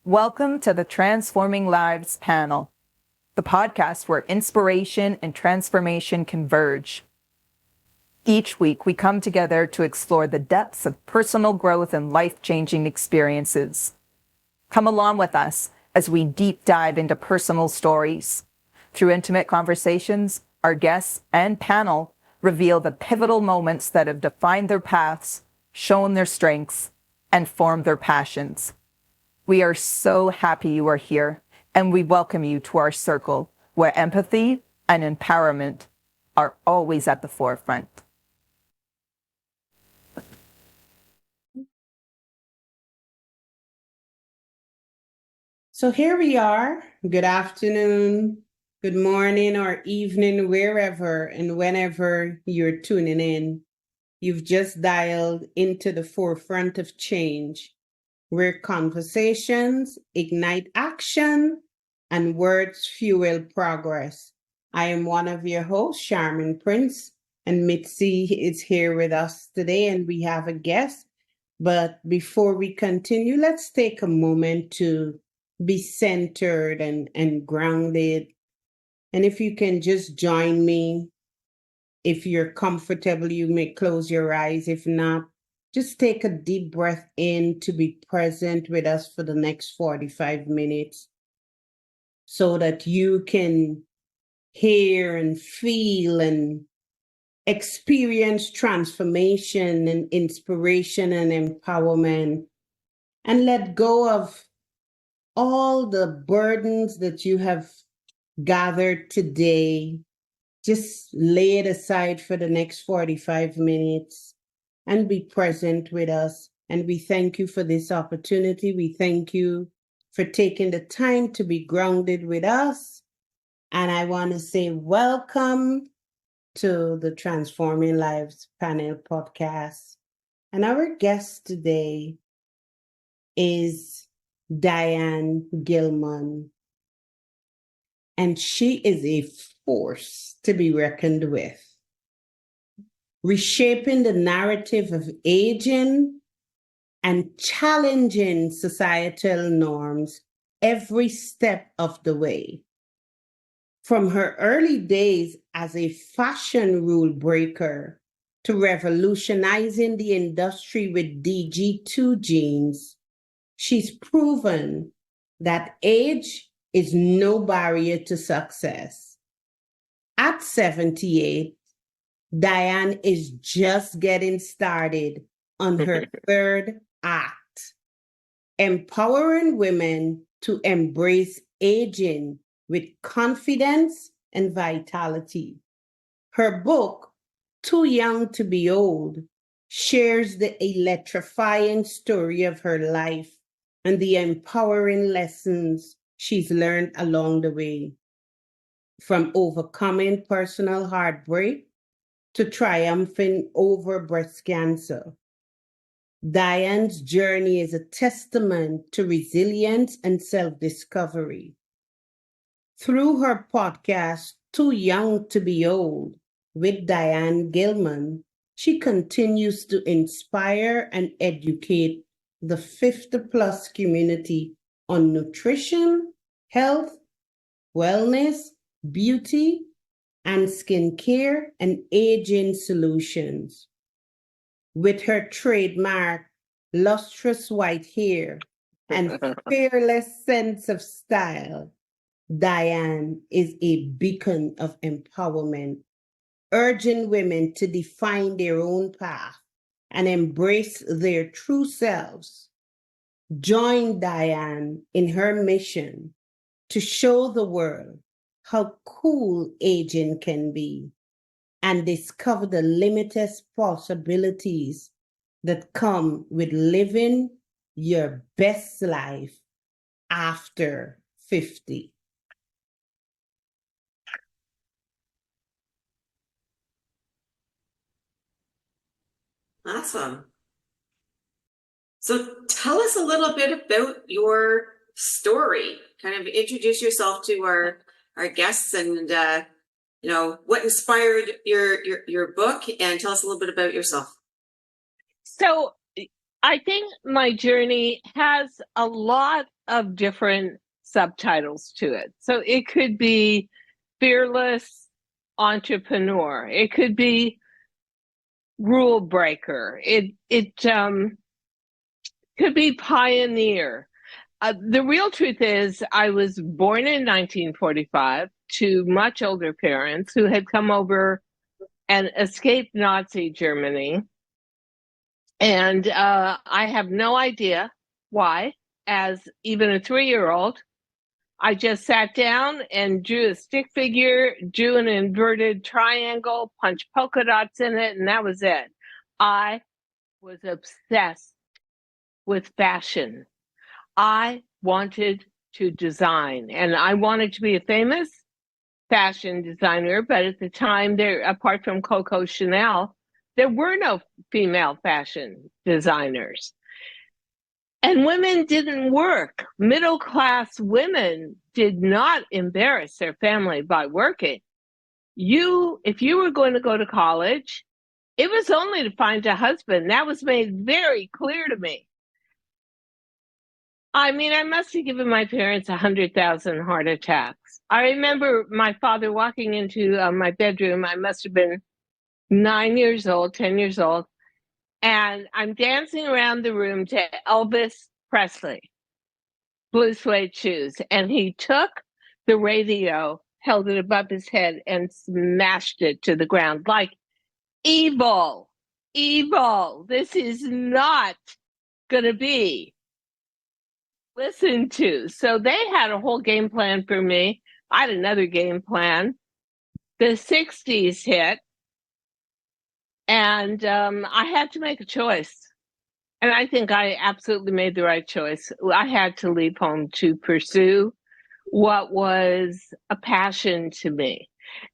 Welcome to the Transforming Lives panel, the podcast where inspiration and transformation converge. Each week, we come together to explore the depths of personal growth and life-changing experiences. Come along with us as we deep dive into personal stories. Through intimate conversations, our guests and panel reveal the pivotal moments that have defined their paths, shown their strengths, and formed their passions. We are so happy you are here, and we welcome you to our circle where empathy and empowerment are always at the forefront. So here we are. Good afternoon, good morning, or evening, wherever and whenever you're tuning in. You've just dialed into the forefront of change, where conversations ignite action and words fuel progress. I am one of your hosts, Sharmin Prince, and Mitzi is here with us today, and we have a guest. But before we continue, let's take a moment to be centered and grounded. And if you can just join me, if you're comfortable, you may close your eyes. If not, just take a deep breath in to be present with us for the next 45 minutes so that you can hear and feel and experience transformation and inspiration and empowerment, and let go of all the burdens that you have gathered today. Just lay it aside for the next 45 minutes and be present with us. And we thank you for this opportunity. We thank you for taking the time to be grounded with us. And I want to say welcome to the Transforming Lives panel podcast. And our guest today is Diane Gilman. And she is a force to be reckoned with, reshaping the narrative of aging and challenging societal norms every step of the way. From her early days as a fashion rule breaker to revolutionizing the industry with DG2 jeans, she's proven that age is no barrier to success. At 78, Diane is just getting started on her third act, empowering women to embrace aging with confidence and vitality. Her book, Too Young to Be Old, shares the electrifying story of her life and the empowering lessons she's learned along the way. From overcoming personal heartbreak to triumphing over breast cancer, Diane's journey is a testament to resilience and self-discovery. Through her podcast, Too Young to Be Old, with Diane Gilman, she continues to inspire and educate the 50-plus community on nutrition, health, wellness, beauty, and skincare and aging solutions. With her trademark lustrous white hair and fearless sense of style, Diane is a beacon of empowerment, urging women to define their own path and embrace their true selves. Join Diane in her mission to show the world how cool aging can be and discover the limitless possibilities that come with living your best life after 50. Awesome. So tell us a little bit about your story. Kind of introduce yourself to our guests, and what inspired your book, and tell us a little bit about yourself. So I think my journey has a lot of different subtitles to it. So it could be fearless entrepreneur. It could be rule breaker. It could be pioneer. The real truth is, I was born in 1945 to much older parents who had come over and escaped Nazi Germany. And I have no idea why, as even a 3-year-old, I just sat down and drew a stick figure, drew an inverted triangle, punched polka dots in it, and that was it. I was obsessed with fashion. I wanted to design, and I wanted to be a famous fashion designer, but at the time, there, apart from Coco Chanel, there were no female fashion designers. And women didn't work. Middle-class women did not embarrass their family by working. If you were going to go to college, it was only to find a husband. That was made very clear to me. I mean, I must have given my parents 100,000 heart attacks. I remember my father walking into my bedroom. I must have been 9 years old, 10 years old. And I'm dancing around the room to Elvis Presley, Blue Suede Shoes. And he took the radio, held it above his head, and smashed it to the ground like, evil, evil. This is not going to be listened to. So they had a whole game plan for me. I had another game plan. The 60s hit, and I had to make a choice. And I think I absolutely made the right choice. I had to leave home to pursue what was a passion to me.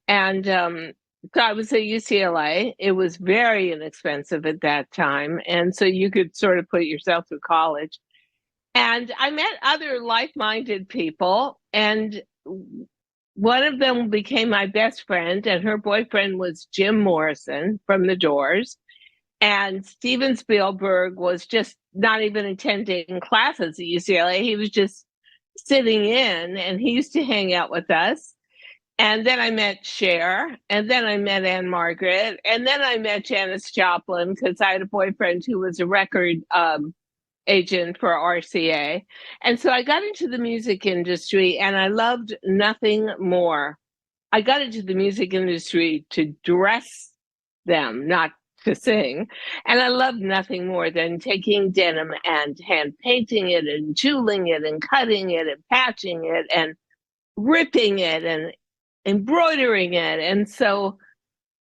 And so I was at UCLA. It was very inexpensive at that time. And so you could sort of put yourself through college. And I met other like-minded people, and one of them became my best friend, and her boyfriend was Jim Morrison from The Doors. And Steven Spielberg was just not even attending classes at UCLA. He was just sitting in, and he used to hang out with us. And then I met Cher, and then I met Anne Margaret, and then I met Janis Joplin, because I had a boyfriend who was a record agent for RCA. And so I got into the music industry, and I loved nothing more. I got into the music industry to dress them, not to sing. And I loved nothing more than taking denim and hand painting it and jeweling it and cutting it and patching it and ripping it and embroidering it. And so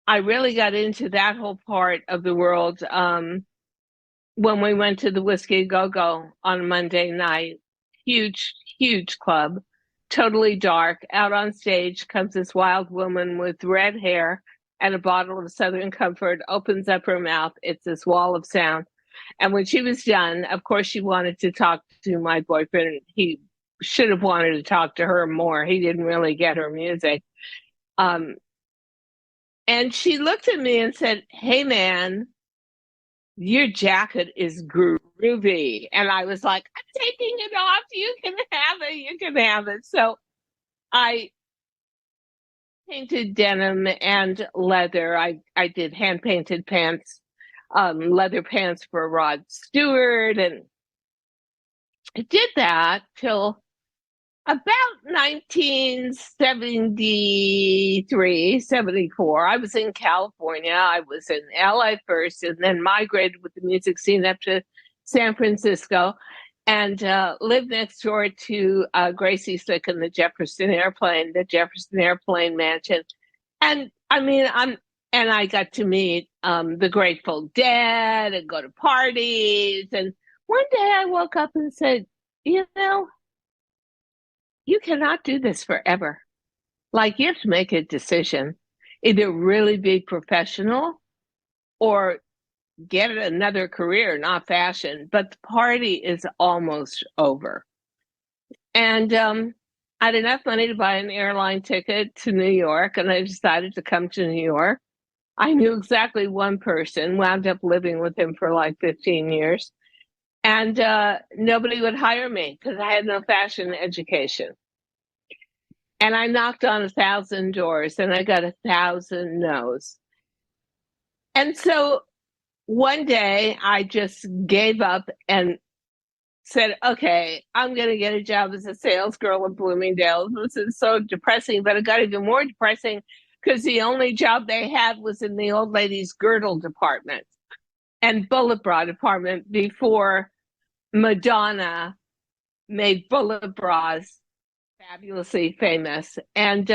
I really got into that whole part of the world when we went to the Whiskey Go-Go on Monday night. Huge, huge club, totally dark. Out on stage comes this wild woman with red hair and a bottle of Southern Comfort, opens up her mouth. It's this wall of sound. And when she was done, of course, she wanted to talk to my boyfriend. He should have wanted to talk to her more. He didn't really get her music. And she looked at me and said, "Hey, man, your jacket is groovy." And I was like, "I'm taking it off. You can have it. You can have it." So I painted denim and leather. I did hand painted pants, leather pants for Rod Stewart. And I did that till about 1973, 74. I was in California. I was in LA first, and then migrated with the music scene up to San Francisco, and lived next door to Gracie Slick and the Jefferson Airplane Mansion. And I mean, I got to meet the Grateful Dead and go to parties. And one day I woke up and said, you know, you cannot do this forever. Like, you have to make a decision, either really be professional or get another career, not fashion. But the party is almost over. And I had enough money to buy an airline ticket to New York, and I decided to come to New York. I knew exactly one person, wound up living with him for like 15 years. And nobody would hire me because I had no fashion education. And I knocked on 1,000 doors and I got 1,000 no's. And so one day I just gave up and said, okay, I'm going to get a job as a sales girl at Bloomingdale's. This is so depressing, but it got even more depressing because the only job they had was in the old ladies' girdle department and bullet bra department before Madonna made bullet bras fabulously famous. And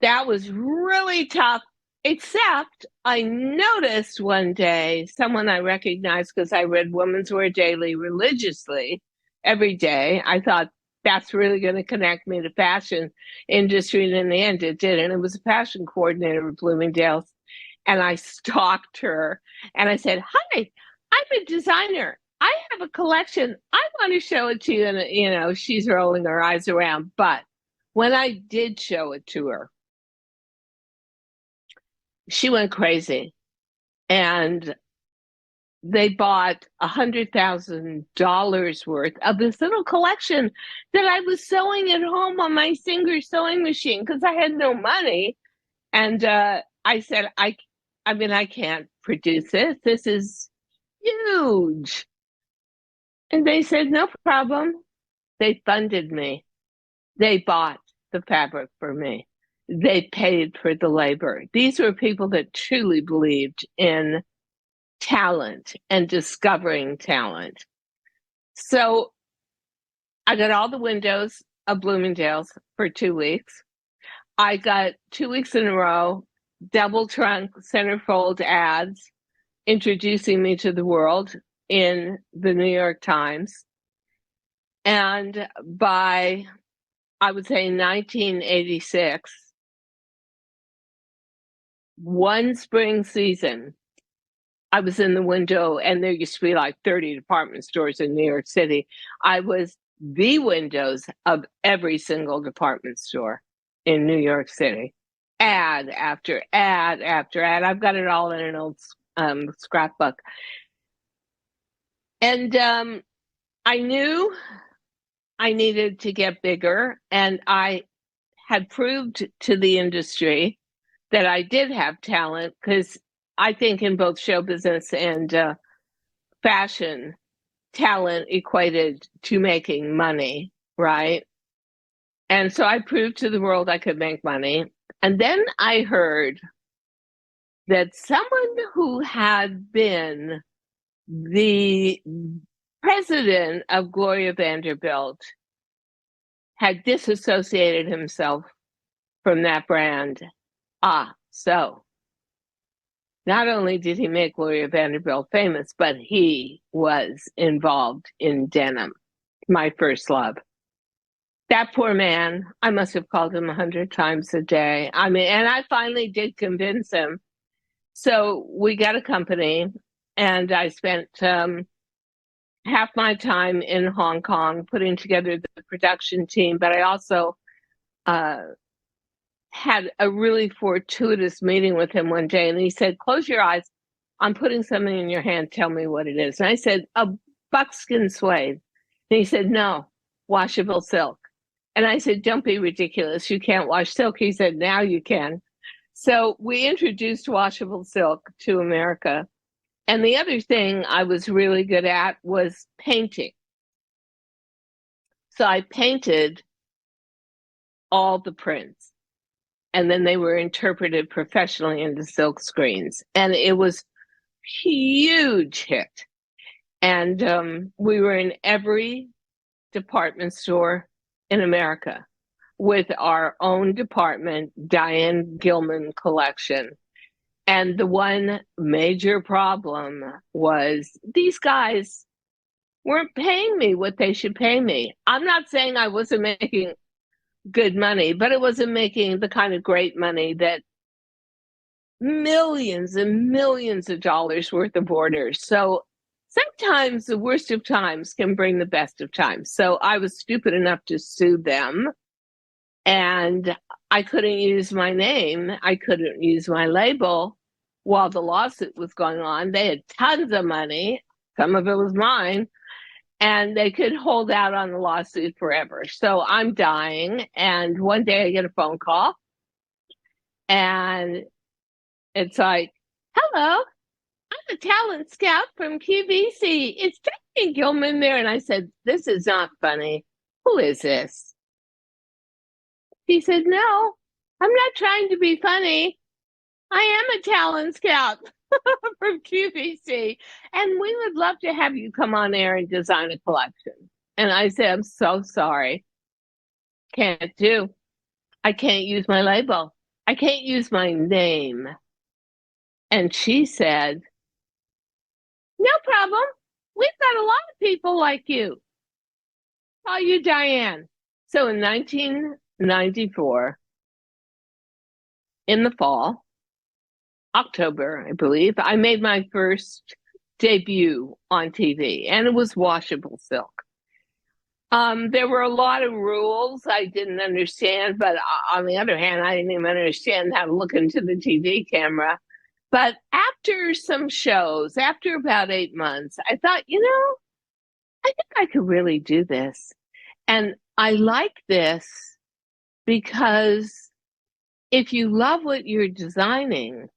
that was really tough, except I noticed one day someone I recognized because I read Women's Wear Daily religiously every day. I thought that's really going to connect me to fashion industry. And in the end, it did. And it was a fashion coordinator at Bloomingdale's. And I stalked her and I said, hi, I'm a designer. I have a collection. I want to show it to you. And, you know, she's rolling her eyes around. But when I did show it to her, she went crazy. And they bought $100,000 worth of this little collection that I was sewing at home on my Singer sewing machine because I had no money. And I said, I can't produce this. This is huge. And they said, no problem. They funded me. They bought the fabric for me. They paid for the labor. These were people that truly believed in talent and discovering talent. So I got all the windows of Bloomingdale's for 2 weeks. I got 2 weeks in a row, double trunk centerfold ads introducing me to the world in the New York Times. And by, I would say, 1986, one spring season, I was in the window, and there used to be like 30 department stores in New York City. I was the windows of every single department store in New York City. Ad after ad after ad. I've got it all in an old scrapbook. And I knew I needed to get bigger, and I had proved to the industry that I did have talent, because I think in both show business and fashion, talent equated to making money, right? And so I proved to the world I could make money. And then I heard that someone who had been the president of Gloria Vanderbilt had disassociated himself from that brand. So not only did he make Gloria Vanderbilt famous, but he was involved in denim, my first love. That poor man, I must have called him 100 times a day. I mean, and I finally did convince him. So we got a company, and I spent half my time in Hong Kong putting together the production team, but I also had a really fortuitous meeting with him one day, and he said, close your eyes. I'm putting something in your hand. Tell me what it is. And I said, a buckskin suede. And he said, no, washable silk. And I said, don't be ridiculous. You can't wash silk. He said, now you can. So we introduced washable silk to America. And the other thing I was really good at was painting. So I painted all the prints, and then they were interpreted professionally into silk screens. And it was a huge hit. And we were in every department store in America with our own department, Diane Gilman collection. And the one major problem was these guys weren't paying me what they should pay me. I'm not saying I wasn't making good money, but it wasn't making the kind of great money that millions and millions of dollars worth of orders. So sometimes the worst of times can bring the best of times. So I was stupid enough to sue them, and I couldn't use my name. I couldn't use my label. while the lawsuit was going on. They had tons of money. Some of it was mine. And they could hold out on the lawsuit forever. So I'm dying. And one day I get a phone call. And it's like, hello, I'm a talent scout from QVC. It's Diane Gilman there. And I said, this is not funny. Who is this? He said, no, I'm not trying to be funny. I am a talent scout from QVC, and we would love to have you come on air and design a collection. And I said, I'm so sorry. Can't do. I can't use my label. I can't use my name. And she said, no problem. We've got a lot of people like you. Call you Diane. So in 1994, in the fall, October, I believe, I made my first debut on TV, and it was washable silk. There were a lot of rules I didn't understand, but on the other hand, I didn't even understand how to look into the TV camera. But after some shows, after about 8 months, I thought, I think I could really do this. And I like this because if you love what you're designing,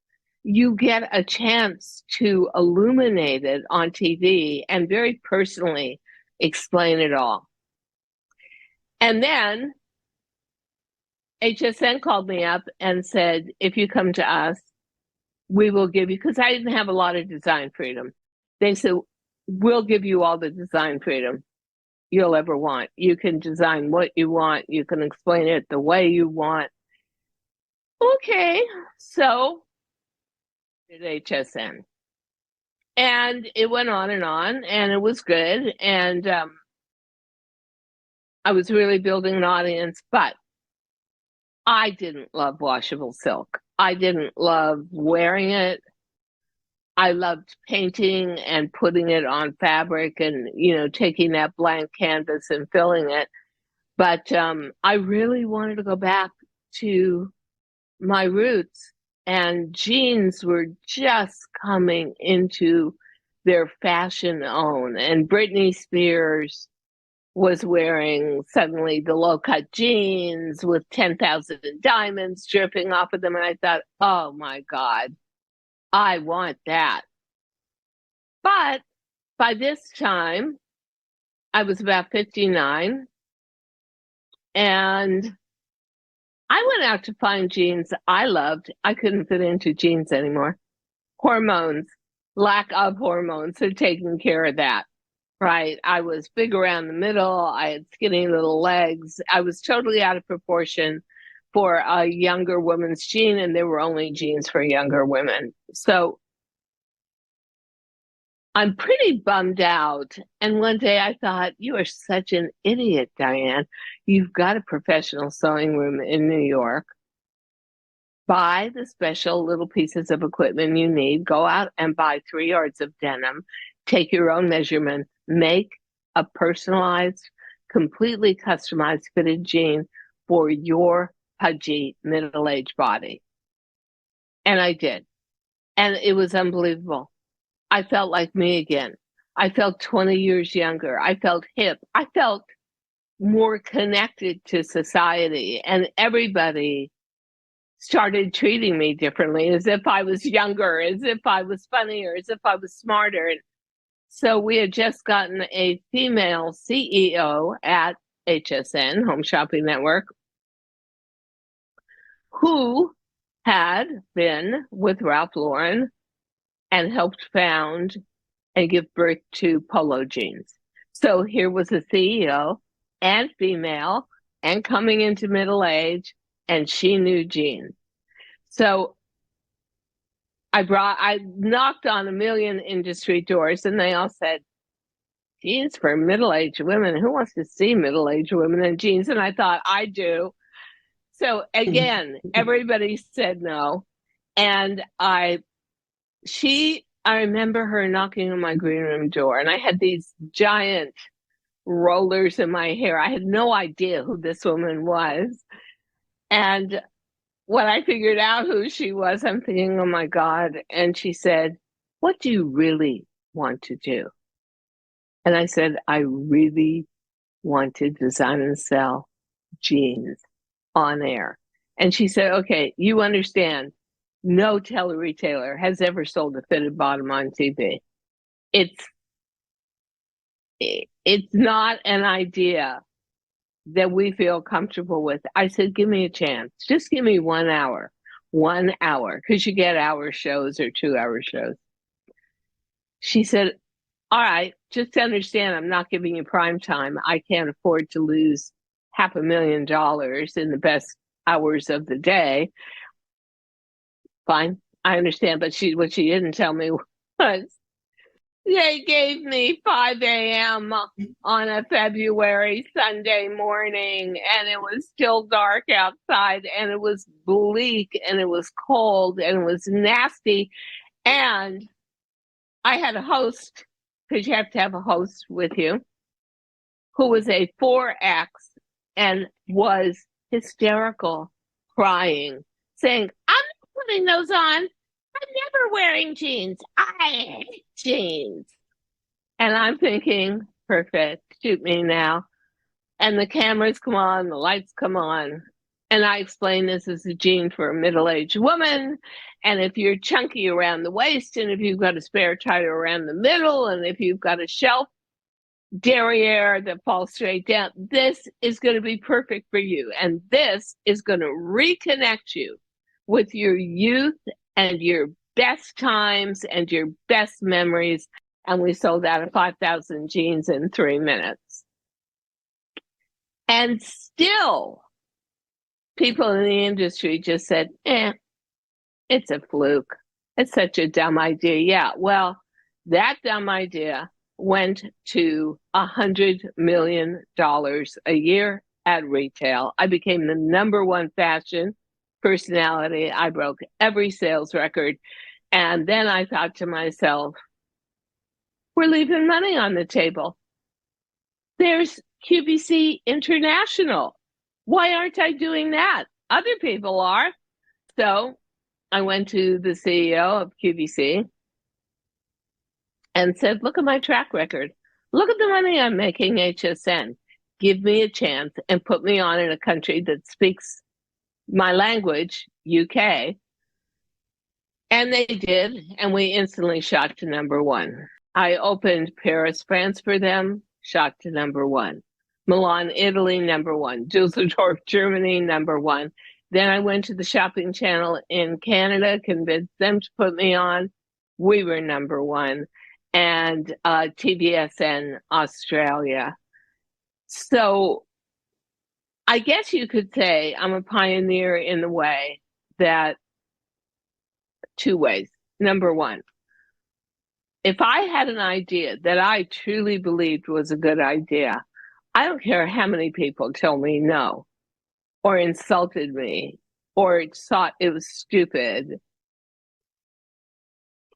you get a chance to illuminate it on TV and very personally explain it all. And then HSN called me up and said, if you come to us, we will give you, because I didn't have a lot of design freedom. They said, we'll give you all the design freedom you'll ever want. You can design what you want. You can explain it the way you want. Okay, so at HSN. And it went on, and it was good. And I was really building an audience, but I didn't love washable silk. I didn't love wearing it. I loved painting and putting it on fabric and, taking that blank canvas and filling it. But I really wanted to go back to my roots, and jeans were just coming into their fashion own. And Britney Spears was wearing suddenly the low-cut jeans with 10,000 diamonds dripping off of them. And I thought, oh my God, I want that. But by this time, I was about 59, and I went out to find jeans I loved. I couldn't fit into jeans anymore. Hormones, lack of hormones are taking care of that, right? I was big around the middle. I had skinny little legs. I was totally out of proportion for a younger woman's jean, and there were only jeans for younger women. So I'm pretty bummed out. And one day I thought, you are such an idiot, Diane. You've got a professional sewing room in New York. Buy the special little pieces of equipment you need. Go out and buy 3 yards of denim. Take your own measurement. Make a personalized, completely customized fitted jean for your pudgy middle-aged body. And I did. And it was unbelievable. I felt like me again. I felt 20 years younger. I felt hip. I felt more connected to society. And everybody started treating me differently, as if I was younger, as if I was funnier, as if I was smarter. And so we had just gotten a female CEO at HSN, Home Shopping Network, who had been with Ralph Lauren and helped found and give birth to polo jeans. So here was a CEO and female and coming into middle age, and she knew jeans. So I knocked on a million industry doors, and they all said, jeans for middle-aged women. Who wants to see middle-aged women in jeans? And I thought, I do. So again, everybody said no. And I remember her knocking on my green room door, and I had these giant rollers in my hair. I had no idea who this woman was. And when I figured out who she was, I'm thinking, oh my God. And she said, what do you really want to do? And I said, I really want to design and sell jeans on air. And she said, okay, you understand, no tele-retailer has ever sold a fitted bottom on TV. It's not an idea that we feel comfortable with. I said, give me a chance. Just give me 1 hour. 1 hour, because you get hour shows or 2-hour shows. She said, all right, just understand I'm not giving you prime time. I can't afford to lose $500,000 in the best hours of the day. Fine, I understand. But what she didn't tell me was they gave me 5 a.m. on a February Sunday morning, and it was still dark outside, and it was bleak, and it was cold, and it was nasty. And I had a host, because you have to have a host with you, who was a 4X and was hysterical, crying, saying, I'm not putting those on. I'm never wearing jeans. I hate jeans. And I'm thinking, perfect, shoot me now. And the cameras come on, the lights come on. And I explain this is a jean for a middle-aged woman. And if you're chunky around the waist, and if you've got a spare tire around the middle, and if you've got a shelf derriere that falls straight down, this is going to be perfect for you. And this is going to reconnect you with your youth and your best times and your best memories. And we sold out of 5,000 jeans in 3 minutes. And still, people in the industry just said, it's a fluke. It's such a dumb idea. Yeah, well, that dumb idea went to $100 million a year at retail. I became the #1 fashion personality. I broke every sales record. And then I thought to myself, we're leaving money on the table. There's QVC International. Why aren't I doing that? Other people are. So I went to the CEO of QVC and said, look at my track record. Look at the money I'm making HSN. Give me a chance and put me on in a country that speaks my language, UK. And they did, and we instantly shot to #1. I opened Paris, France for them, shot to #1. Milan, Italy, #1. Dusseldorf, Germany, #1. Then I went to the shopping channel in Canada, convinced them to put me on. We were #1. And TVSN Australia. So I guess you could say I'm a pioneer in the way that 2 ways. #1, if I had an idea that I truly believed was a good idea, I don't care how many people tell me no, or insulted me, or thought it was stupid.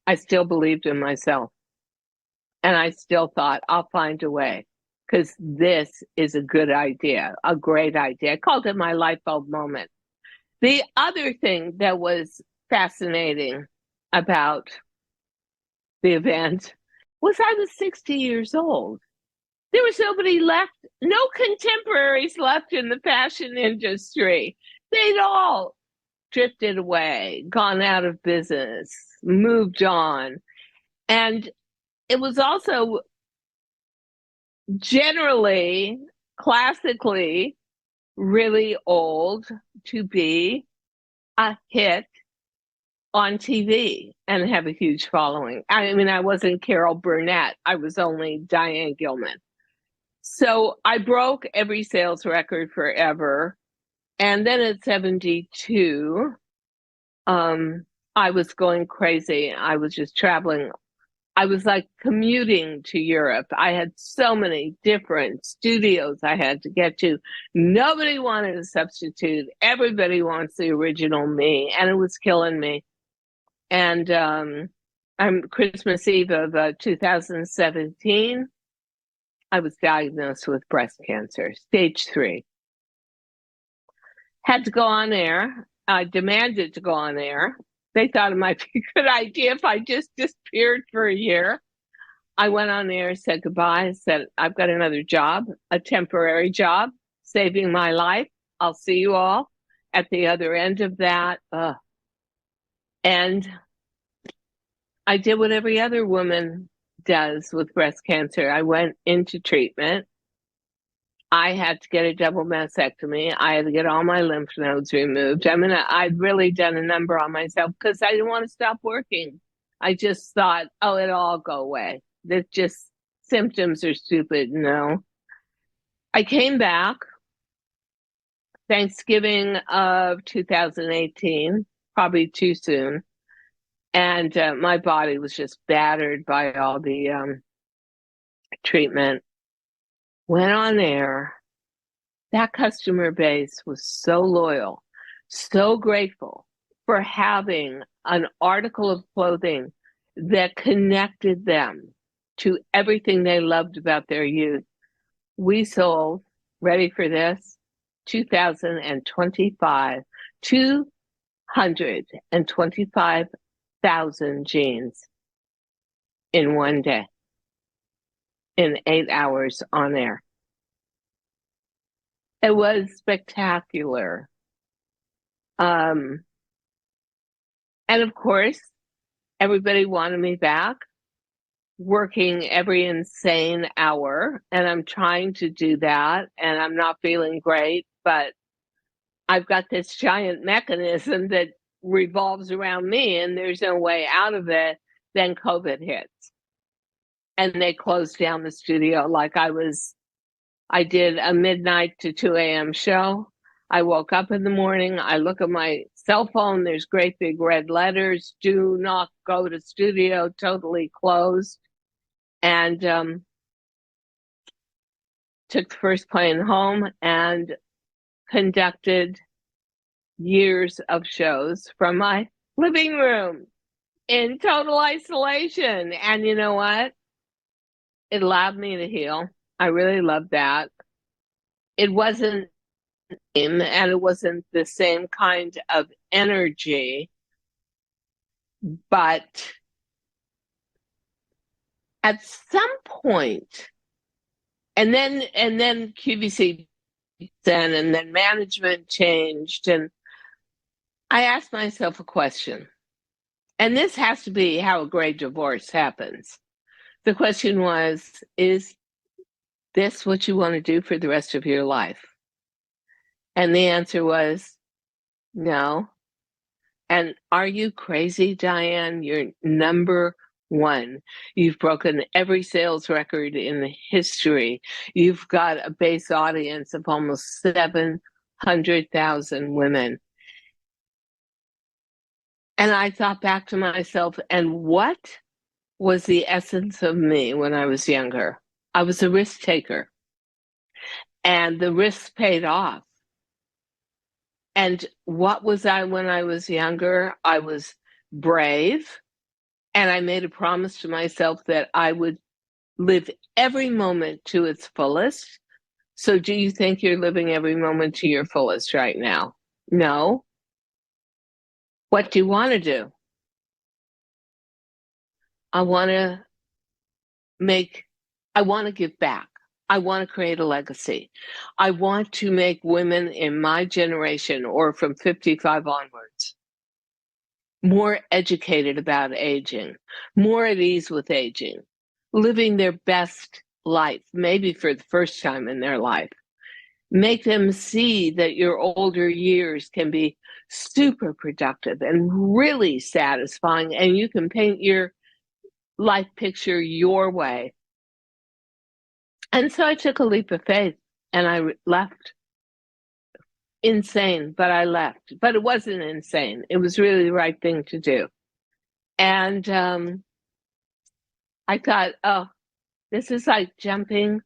I still believed in myself. And I still thought, I'll find a way, because this is a good idea, a great idea. I called it my light bulb moment. The other thing that was fascinating about the event was I was 60 years old. There was nobody left, no contemporaries left in the fashion industry. They'd all drifted away, gone out of business, moved on. And it was also generally, classically, really old to be a hit on TV and have a huge following. I mean, I wasn't Carol Burnett. I was only Diane Gilman. So I broke every sales record forever. And then at 72, I was going crazy. I was just traveling. I was like commuting to Europe. I had so many different studios I had to get to. Nobody wanted a substitute. Everybody wants the original me. And it was killing me. And on Christmas Eve of 2017, I was diagnosed with breast cancer, stage 3. Had to go on air I demanded to go on air. They thought it might be a good idea if I just disappeared for a year. I went on air, said goodbye, said, I've got another job, a temporary job, saving my life. I'll see you all at the other end of that. And I did what every other woman does with breast cancer. I went into treatment. I had to get a double mastectomy. I had to get all my lymph nodes removed. I mean, I'd really done a number on myself because I didn't want to stop working. I just thought, oh, it'll all go away. That just symptoms are stupid. No. I came back Thanksgiving of 2018, probably too soon. And my body was just battered by all the treatment. Went on air. That customer base was so loyal, so grateful for having an article of clothing that connected them to everything they loved about their youth. We sold, ready for this, 225,000 jeans in one day, in 8 hours on air. It was spectacular. And of course, everybody wanted me back, working every insane hour. And I'm trying to do that. And I'm not feeling great, but I've got this giant mechanism that revolves around me and there's no way out of it. Then COVID hits. And they closed down the studio like I did a midnight to 2 a.m. show. I woke up in the morning. I look at my cell phone. There's great big red letters. Do not go to studio, totally closed. And took the first plane home and conducted years of shows from my living room in total isolation. And you know what? It allowed me to heal. I really loved that. It wasn't, and it wasn't the same kind of energy, but at some point, and then QVC and then management changed, and I asked myself a question, and this has to be how a great divorce happens. The question was, is this what you want to do for the rest of your life? And the answer was no. And are you crazy, Diane? You're number one. You've broken every sales record in the history. You've got a base audience of almost 700,000 women. And I thought back to myself, and what was the essence of me when I was younger? I was a risk taker. And the risks paid off. And what was I when I was younger? I was brave. And I made a promise to myself that I would live every moment to its fullest. So do you think you're living every moment to your fullest right now? No. What do you want to do? I want to give back. I want to create a legacy. I want to make women in my generation, or from 55 onwards, more educated about aging, more at ease with aging, living their best life, maybe for the first time in their life. Make them see that your older years can be super productive and really satisfying, and you can paint your life picture your way. And so I took a leap of faith and I left. Insane, but I left. But it wasn't insane. It was really the right thing to do. And I thought, oh, this is like jumping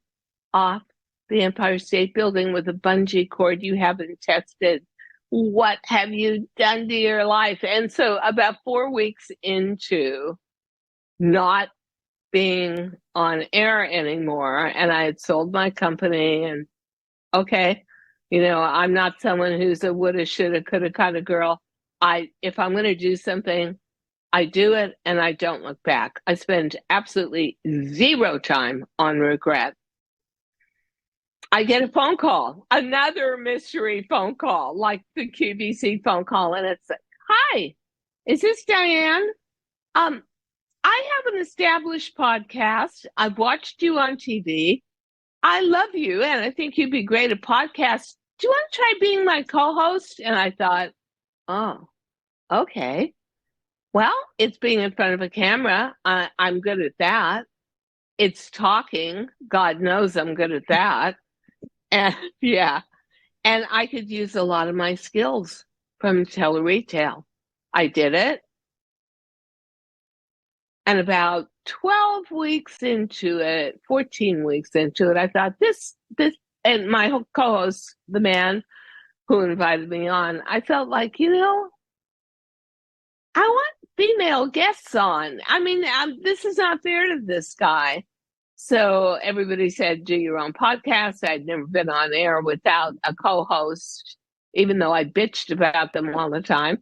off the Empire State Building with a bungee cord you haven't tested. What have you done to your life? And so about 4 weeks into not being on air anymore, and I had sold my company, and okay, You know, I'm not someone who's a woulda, shoulda, coulda kind of girl. If I'm going to do something, I do it and I don't look back. I spend absolutely zero time on regret. I get a phone call, another mystery phone call, like the QVC phone call, and it's like, "Hi, is this Diane? I have an established podcast. I've watched you on TV. I love you, and I think you'd be great at podcasts. Do you want to try being my co-host?" And I thought, oh, okay. Well, it's being in front of a camera. I'm good at that. It's talking. God knows I'm good at that. And yeah, and I could use a lot of my skills from tele-retail. I did it. And about 12 weeks into it, 14 weeks into it, I thought this, and my co-host, the man who invited me on, I felt like, you know, I want female guests on. I mean, this is not fair to this guy. So everybody said, do your own podcast. I'd never been on air without a co-host, even though I bitched about them all the time.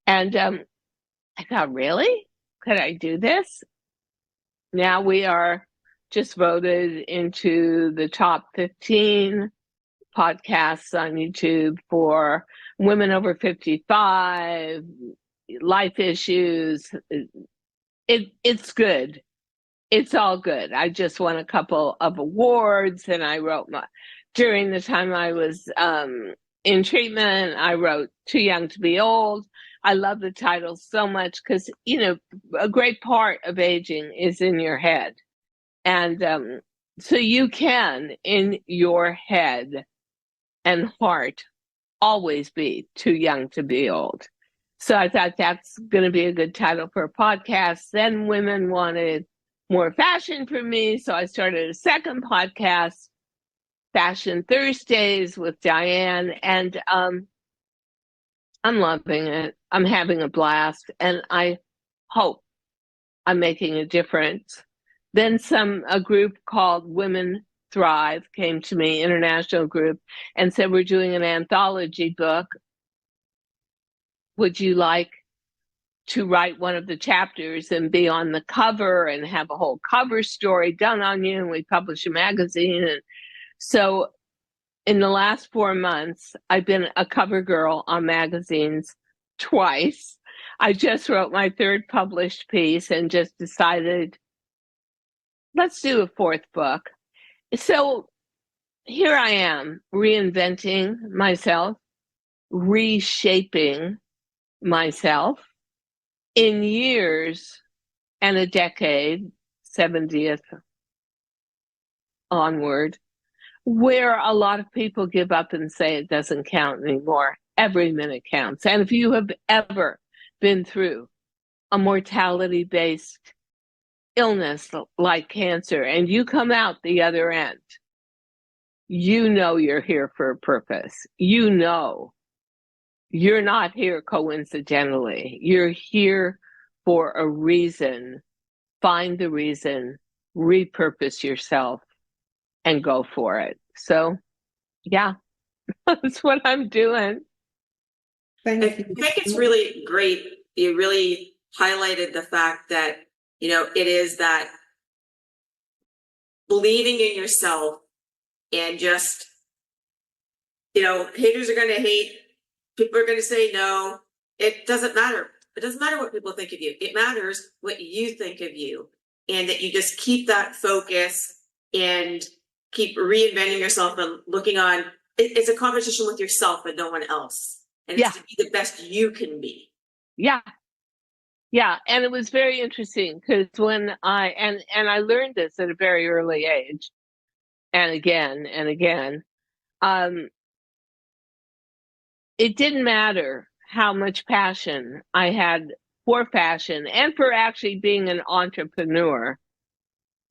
And I thought, really? Could I do this? Now we are just voted into the top 15 podcasts on YouTube for women over 55, life issues. It's good. It's all good. I just won a couple of awards, and I wrote during the time I was in treatment, I wrote Too Young to Be Old. I love the title so much because, you know, a great part of aging is in your head. And so you can, in your head and heart, always be too young to be old. So I thought that's going to be a good title for a podcast. Then women wanted more fashion from me. So I started a second podcast, Fashion Thursdays with Diane. And I'm loving it. I'm having a blast. And I hope I'm making a difference. Then a group called Women Thrive came to me, international group, and said, we're doing an anthology book. Would you like to write one of the chapters and be on the cover and have a whole cover story done on you? And we publish a magazine. And so in the last 4 months, I've been a cover girl on magazines twice. I just wrote my third published piece and just decided, let's do a fourth book. So here I am, reinventing myself, reshaping myself in years and a decade, 70th onward, where a lot of people give up and say it doesn't count anymore. Every minute counts. And if you have ever been through a mortality-based illness like cancer and you come out the other end, you know you're here for a purpose. You know you're not here coincidentally. You're here for a reason. Find the reason, repurpose yourself, and go for it. So, yeah, that's what I'm doing. Thank I you. think it's really great. You really highlighted the fact that, you know, it is that believing in yourself and just, you know, haters are going to hate. People are going to say no. It doesn't matter. It doesn't matter what people think of you. It matters what you think of you, and that you just keep that focus and keep reinventing yourself and looking on. It's a competition with yourself and no one else. And it's to be the best you can be. Yeah. Yeah. And it was very interesting because when I learned this at a very early age, and again, it didn't matter how much passion I had for fashion and for actually being an entrepreneur.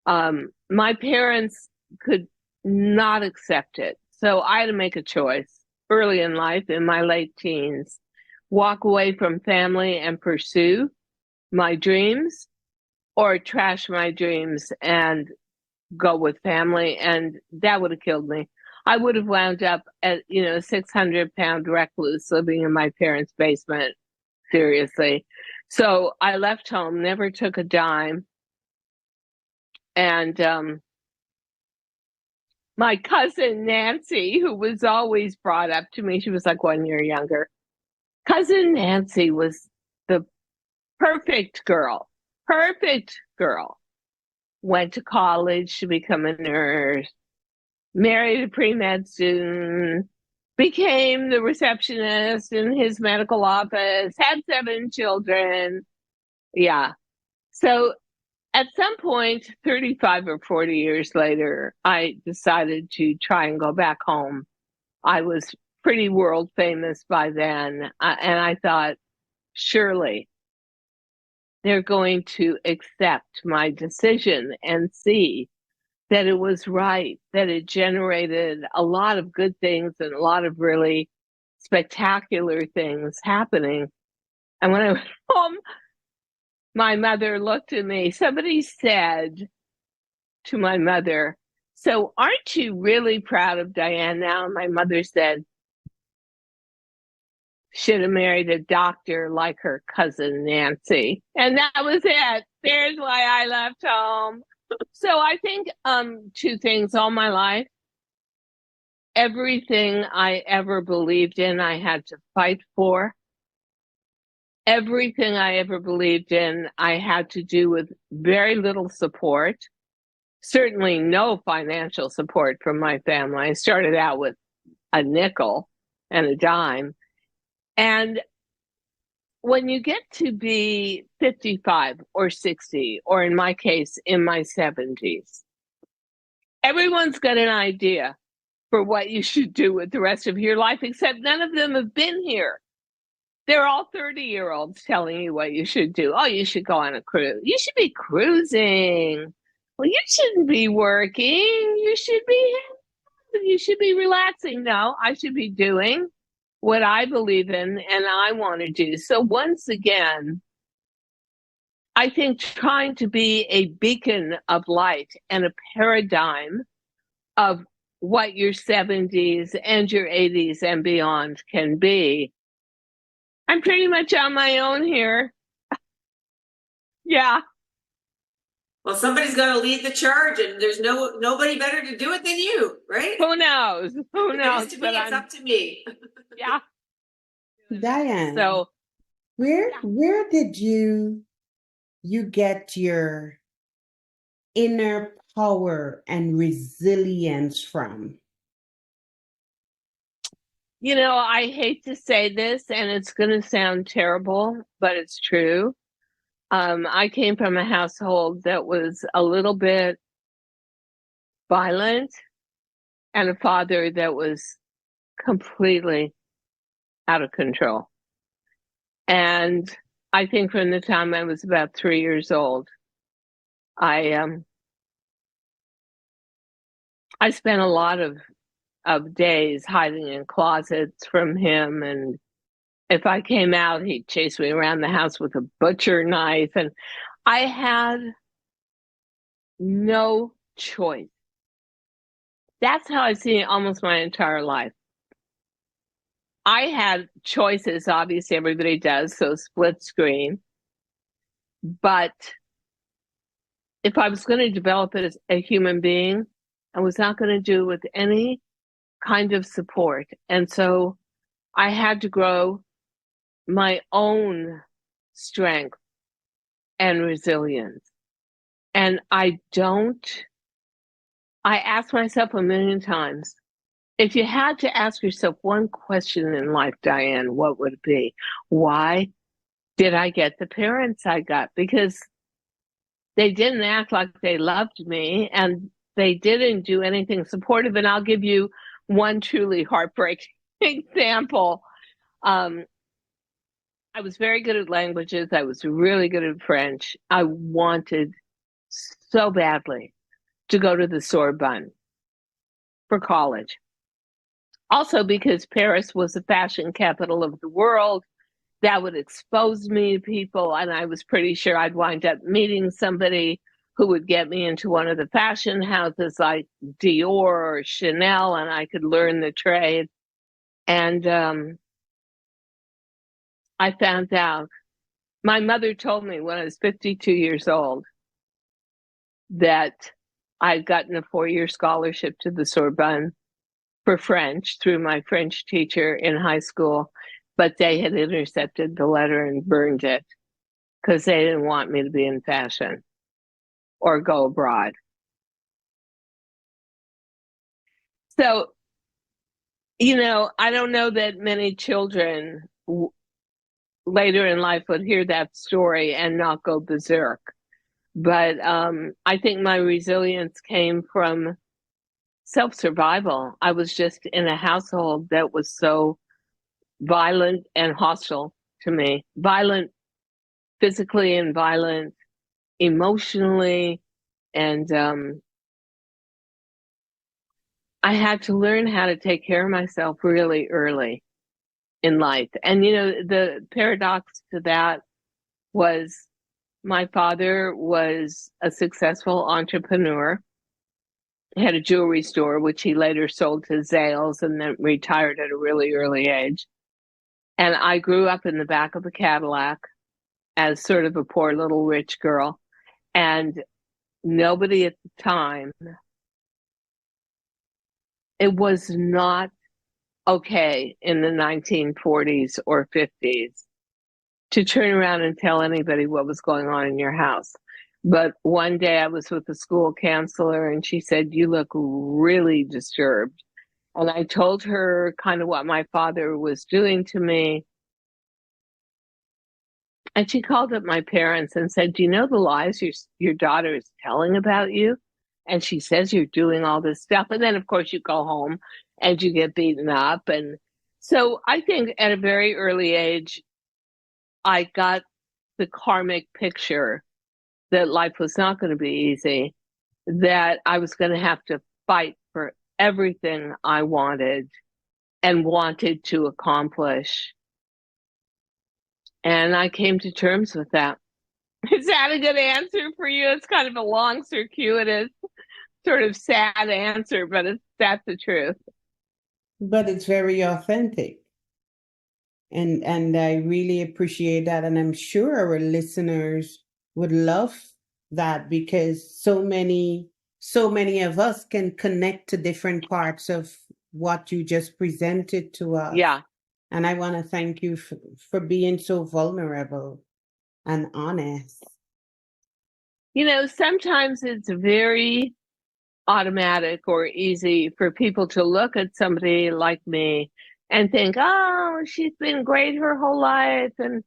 My parents could not accept it. So I had to make a choice early in life, in my late teens, walk away from family and pursue my dreams, or trash my dreams and go with family. And that would have killed me. I would have wound up at, a 600-pound recluse living in my parents' basement. Seriously. So I left home, never took a dime. And my cousin Nancy, who was always brought up to me, she was like 1 year younger. Cousin Nancy was the perfect girl. Went to college to become a nurse, married a pre-med student, became the receptionist in his medical office, had 7 children. Yeah. So at some point, 35 or 40 years later, I decided to try and go back home. I was pretty world famous by then. And I thought, surely they're going to accept my decision and see that it was right, that it generated a lot of good things and a lot of really spectacular things happening. And when I went home, my mother looked at me. Somebody said to my mother, "So aren't you really proud of Diane now?" And my mother said, "Should have married a doctor like her cousin Nancy." And that was it. There's why I left home. So I think 2 things all my life. Everything I ever believed in, I had to fight for. Everything I ever believed in, I had to do with very little support. Certainly no financial support from my family. I started out with a nickel and a dime. And when you get to be 55 or 60, or in my case, in my 70s, everyone's got an idea for what you should do with the rest of your life, except none of them have been here. They're all 30-year-olds telling you what you should do. Oh, you should go on a cruise. You should be cruising. Well, you shouldn't be working. You should be relaxing. No, I should be doing what I believe in and I want to do. So once again, I think trying to be a beacon of light and a paradigm of what your 70s and your 80s and beyond can be. I'm pretty much on my own here. Yeah. Well, somebody's got to lead the charge, and there's nobody better to do it than you, right? Who knows? Who knows? It is to me, it's up to me. Yeah. Diane, So where did you get your inner power and resilience from? I hate to say this, and it's going to sound terrible, but it's true. I came from a household that was a little bit violent and a father that was completely out of control. And I think from the time I was about 3 years old, I spent a lot of days hiding in closets from him, and if I came out, he'd chase me around the house with a butcher knife, and I had no choice. That's how I've seen almost my entire life. I had choices, obviously everybody does, so split screen. But if I was going to develop it as a human being, I was not going to do it with any kind of support. And so I had to grow my own strength and resilience. And I ask myself a million times, if you had to ask yourself one question in life, Diane, what would it be? Why did I get the parents I got? Because they didn't act like they loved me, and they didn't do anything supportive. And I'll give you one truly heartbreaking example. I was very good at languages. I was really good at French. I wanted so badly to go to the Sorbonne for college. Also because Paris was the fashion capital of the world. That would expose me to people, and I was pretty sure I'd wind up meeting somebody who would get me into one of the fashion houses like Dior or Chanel, and I could learn the trade. And I found out, my mother told me when I was 52 years old that I'd gotten a 4-year scholarship to the Sorbonne for French through my French teacher in high school, but they had intercepted the letter and burned it because they didn't want me to be in fashion or go abroad. So, I don't know that many children later in life would hear that story and not go berserk. But I think my resilience came from self-survival. I was just in a household that was so violent and hostile to me. Violent physically and violent emotionally. And I had to learn how to take care of myself really early in life. And, the paradox to that was my father was a successful entrepreneur. He had a jewelry store, which he later sold to Zales and then retired at a really early age. And I grew up in the back of a Cadillac as sort of a poor little rich girl. And nobody at the time, it was not okay in the 1940s or 50s to turn around and tell anybody what was going on in your house. But one day I was with the school counselor and she said, "You look really disturbed." And I told her kind of what my father was doing to me. And she called up my parents and said, "Do you know the lies your daughter is telling about you? And she says you're doing all this stuff." And then, of course, you go home and you get beaten up. And so I think at a very early age, I got the karmic picture that life was not going to be easy, that I was going to have to fight for everything I wanted and wanted to accomplish. And I came to terms with that. Is that a good answer for you? It's kind of a long, circuitous, sort of sad answer, but that's the truth. But it's very authentic. And I really appreciate that. And I'm sure our listeners would love that because so many of us can connect to different parts of what you just presented to us. Yeah. And I want to thank you for being so vulnerable and honest. Sometimes it's very automatic or easy for people to look at somebody like me and think, "Oh, she's been great her whole life. And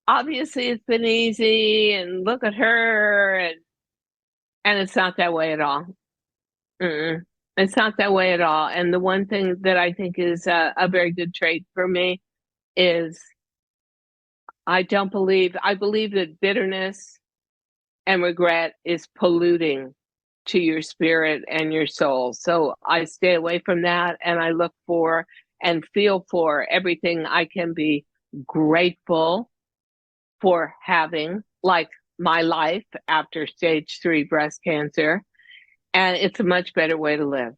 obviously it's been easy. And look at her." And it's not that way at all. It's not that way at all. And the one thing that I think is a very good trait for me is I believe that bitterness and regret is polluting to your spirit and your soul. So I stay away from that and I look for and feel for everything I can be grateful for having, like my life after stage 3 breast cancer. And it's a much better way to live.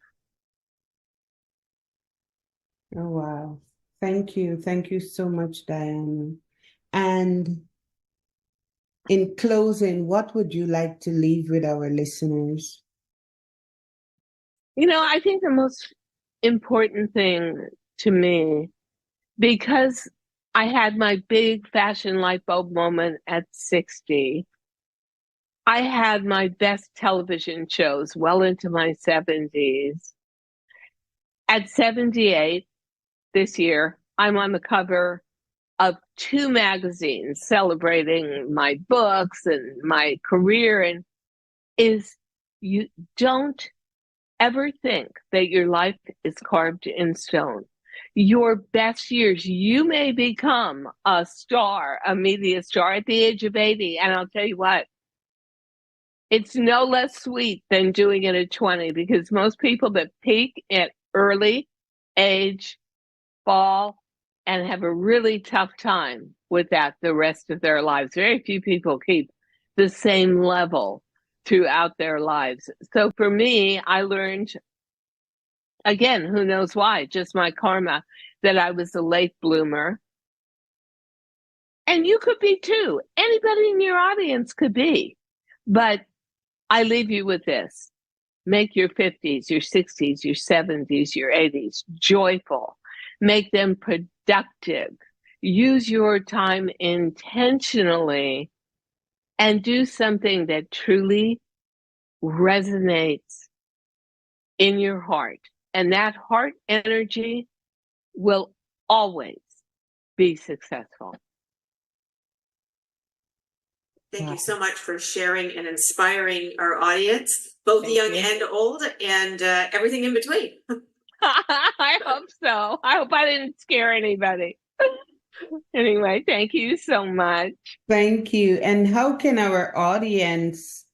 Oh, wow. Thank you. Thank you so much, Diane. And in closing, what would you like to leave with our listeners? I think the most important thing to me, because I had my big fashion light bulb moment at 60, I had my best television shows well into my 70s. At 78, this year, I'm on the cover of 2 magazines celebrating my books and my career. And you don't ever think that your life is carved in stone. Your best years, you may become a star, a media star at the age of 80. And I'll tell you what, it's no less sweet than doing it at 20, because most people that peak at early age fall and have a really tough time with that the rest of their lives. Very few people keep the same level throughout their lives. So for me, I learned, again, who knows why, just my karma, that I was a late bloomer. And you could be too. Anybody in your audience could be. But I leave you with this. Make your 50s, your 60s, your 70s, your 80s joyful. Make them productive. Use your time intentionally and do something that truly resonates in your heart. And that heart energy will always be successful. Thank you so much for sharing and inspiring our audience, both Thank young you. and old, and everything in between. I hope so. I hope I didn't scare anybody. Anyway, thank you so much. Thank you. And how can our audience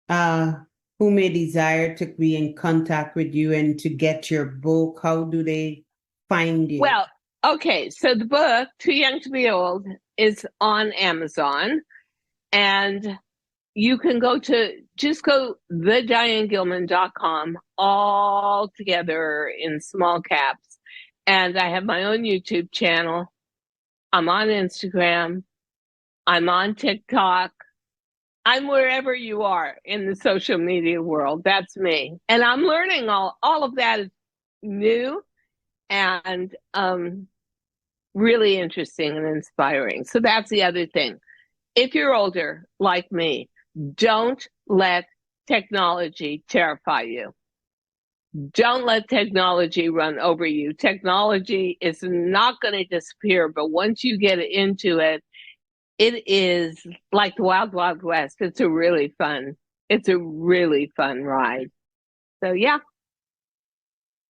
who may desire to be in contact with you and to get your book, how do they find you? Well, okay, so the book, Too Young to Be Old, is on Amazon. And you can go thedianegilman.com, all together in small caps. And I have my own YouTube channel. I'm on Instagram. I'm on TikTok. I'm wherever you are in the social media world. That's me. And I'm learning all of that is new and really interesting and inspiring. So that's the other thing. If you're older, like me, don't let technology terrify you. Don't let technology run over you. Technology is not going to disappear, but once you get into it, it is like the Wild Wild West. It's a really fun ride. So yeah.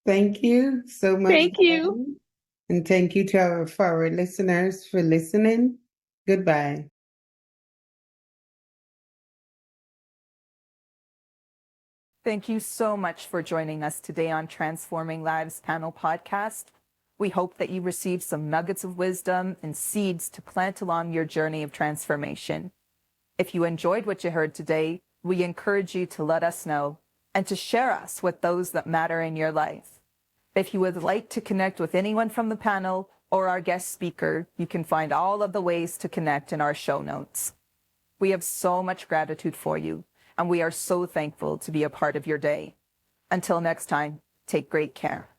Thank you so much. Thank you. Diane. And thank you to for our listeners for listening. Goodbye. Thank you so much for joining us today on Transforming Lives panel podcast. We hope that you received some nuggets of wisdom and seeds to plant along your journey of transformation. If you enjoyed what you heard today, we encourage you to let us know and to share us with those that matter in your life. If you would like to connect with anyone from the panel or our guest speaker, you can find all of the ways to connect in our show notes. We have so much gratitude for you, and we are so thankful to be a part of your day. Until next time, take great care.